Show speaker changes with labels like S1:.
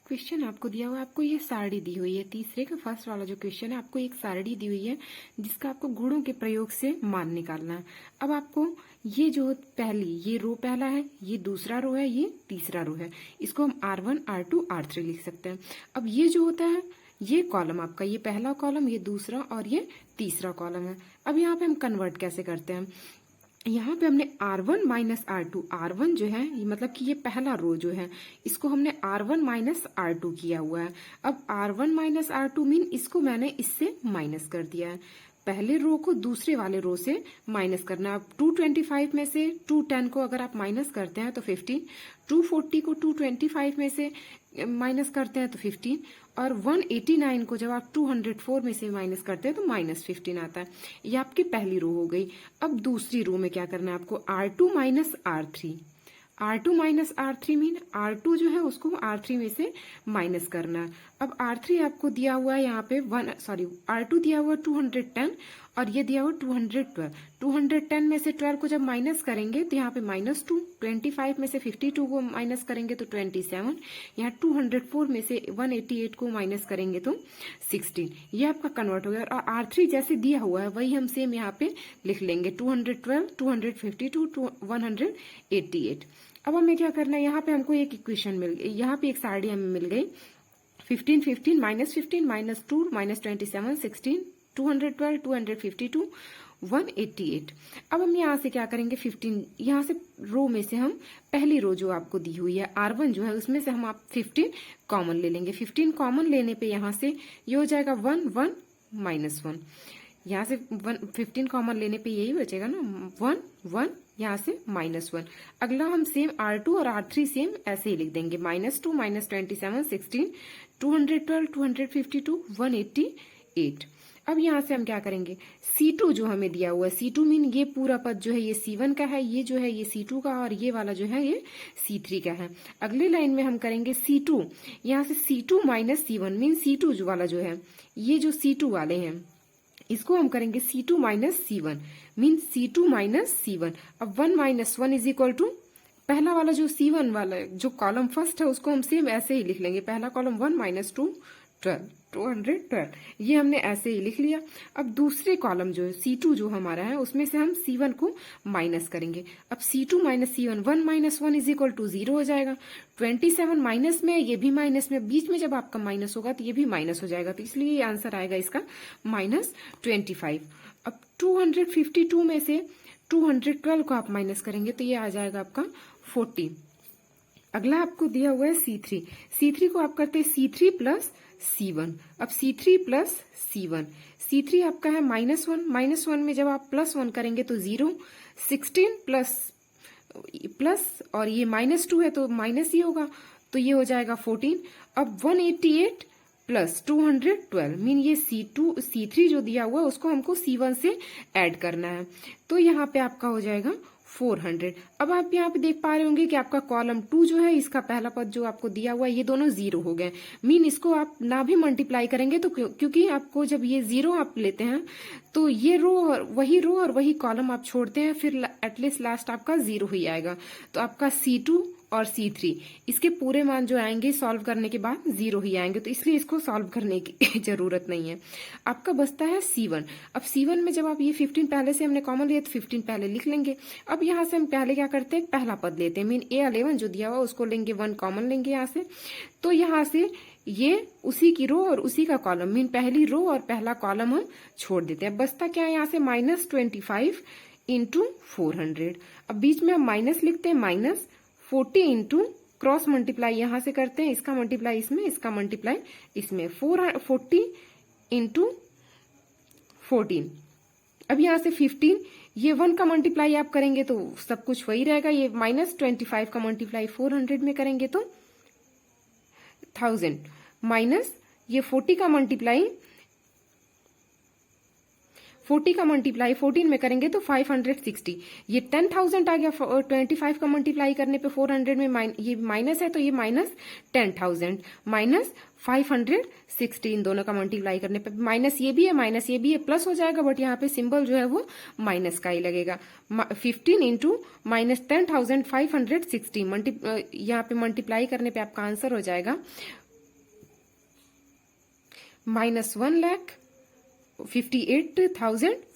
S1: Question आपको दिया हुआ है, आपको ये सारणी दी हुई है। तीसरे का फर्स्ट वाला जो क्वेश्चन है, आपको एक सारणी दी हुई है जिसका आपको गुणों के प्रयोग से मान निकालना है। अब आपको ये जो पहली ये रो पहला है, ये दूसरा रो है, ये तीसरा रो है, इसको हम R1 R2 R3 लिख सकते हैं। अब ये जो होता है ये कॉलम आपका, ये पहला कॉलम, ये दूसरा और ये तीसरा कॉलम है। अब यहाँ पे हम कन्वर्ट कैसे करते हैं, यहाँ पे हमने R1 माइनस R2, R1 जो है ये मतलब कि ये पहला रो जो है इसको हमने R1 माइनस R2 किया हुआ है। अब R1 माइनस R2 मीन इसको मैंने इससे माइनस कर दिया है। पहले रो को दूसरे वाले रो से माइनस करना। अब 225 में से 210 को अगर आप माइनस करते हैं तो 15, 240 को 225 में से माइनस करते हैं तो 15, और 189 को जब आप 204 में से माइनस करते हैं तो -15 आता है। ये आपकी पहली रो हो गई। अब दूसरी रो में क्या करना है आपको, R2 minus R3, R2 minus R3 mean R2 जो है उसको R3 में से माइनस करना है। अब R3 आपको दिया हुआ है यहाँ पे R2 दिया हुआ 210 और ये दिया हुआ 212। 210 में से 12 को जब माइनस करेंगे तो यहाँ पे -2, 25 में से 52 को माइनस करेंगे तो 27, यहाँ 204 में से 188 को माइनस करेंगे तो 16। ये आपका कन्वर्ट हो गया। और R3 जैसे दिया हुआ है वही हम सेम यहाँ पे लिख लेंगे, 212, 252, 188। अब हमें क्या करना है, यहाँ पे हमको एक इक्वेशन मिल गई, यहाँ पे एक सारणी हमें मिल गई। 15, 15, -15, -2, -27, 16, 212, 252, 188। अब हम यहाँ से क्या करेंगे, 15 यहाँ से रो में से हम पहली रो जो आपको दी हुई है R1 जो है उसमें से हम आप 15 कॉमन ले लेंगे। 15 कॉमन लेने पे यहाँ से ये हो जाएगा 1, 1, -1। यहाँ से 15 कॉमन लेने पे यही बचेगा ना, 1, 1, यहाँ से -1। अगला हम सेम R2 और R3 सेम ऐसे ही लिख देंगे, -2, -27, 16, 212, 252, 188। अब यहाँ से हम क्या करेंगे, C2 जो हमें दिया हुआ है, C2 मीन ये पूरा पद जो है ये C1 का है, ये जो है ये C2 का, और ये वाला जो है ये C3 का है। अगले लाइन में हम करेंगे C2, यहाँ से C2 minus C1 mean C2 जो वाला जो है, ये जो C2 वाले हैं इसको हम करेंगे C2 minus C1 mean C2 minus C1। अब 1 माइनस 1 इज इक्वल टू पहला वाला जो C1 वाला जो कॉलम फर्स्ट है उसको हम सेम ऐसे ही लिख लेंगे, पहला कॉलम 1 माइनस 2, 12, 212, ये हमने ऐसे ही लिख लिया। अब दूसरे कॉलम जो है C2 जो हमारा है उसमें से हम C1 को माइनस करेंगे। अब C2 minus C1, 1 minus 1 is equal to 0 हो जाएगा। 27 माइनस में, ये भी माइनस में, बीच में जब आपका माइनस होगा तो ये भी माइनस हो जाएगा, तो इसलिए ये आंसर आएगा इसका -25। अब 252 में से 212 को आप माइनस करेंगे तो ये आ जाएगा आपका 40। अगला आपको दिया हुआ है C3, C3 को आप करते हैं C3 प्लस C1। अब C3 प्लस C1, C3 आपका है -1, -1 में जब आप +1 करेंगे तो 0, 16 प्लस और ये -2 है तो माइनस ही होगा, तो ये हो जाएगा 14। अब 188 प्लस 212 मीन ये C3 जो दिया हुआ है उसको हमको C1 से ऐड करना है, तो यहाँ पे आपका हो जाएगा 400। अब आप यहाँ पे देख पा रहे होंगे कि आपका कॉलम 2 जो है इसका पहला पद जो आपको दिया हुआ है ये दोनों 0 हो गए, मीन इसको आप ना भी मल्टीप्लाई करेंगे तो क्योंकि आपको जब ये 0 आप लेते हैं तो ये रो और वही कॉलम आप छोड़ते हैं, फिर एटलीस्ट लास्ट आपका 0 ही आएगा। तो आपका C2 और C3 इसके पूरे मान जो आएंगे सॉल्व करने के बाद 0 ही आएंगे, तो इसलिए इसको सॉल्व करने की जरूरत नहीं है। आपका बचता है C1। अब C1 में जब आप ये 15 पहले से हमने कॉमन लिया तो 15 पहले लिख लेंगे। अब यहाँ से हम पहले क्या करते हैं, पहला पद लेते हैं, मीन A11 जो दिया हुआ उसको लेंगे, 1 कॉमन लेंगे यहाँ से, तो यहाँ से ये उसी की रो और उसी का कॉलम मीन पहली रो और पहला कॉलम हम छोड़ देते हैं। बचता क्या है यहाँ से -25 इंटू 400। अब बीच में हम माइनस लिखते हैं, -40 इंटू क्रॉस मल्टीप्लाई यहाँ से करते हैं, इसका मल्टीप्लाई इसमें, इसका मल्टीप्लाई इसमें, 40 इंटू 14। अब यहाँ से 15, ये 1 का मल्टीप्लाई आप करेंगे तो सब कुछ वही रहेगा, ये -25 का मल्टीप्लाई 400 में करेंगे तो 1000, माइनस ये 40 का मल्टीप्लाई 14 में करेंगे तो 560, ये 10,000 आ गया। 25 का मल्टीप्लाई करने पे 400 में ये माइनस है तो ये -10,000 माइनस 560, इन दोनों का मल्टीप्लाई करने पे माइनस ये भी है प्लस हो जाएगा, बट यहाँ पे सिंबल जो है वो माइनस का ही लगेगा। 15 इंटू -10,560 यहाँ पे मल्टीप्लाई करने पे आपका आंसर हो जाएगा -1,58,000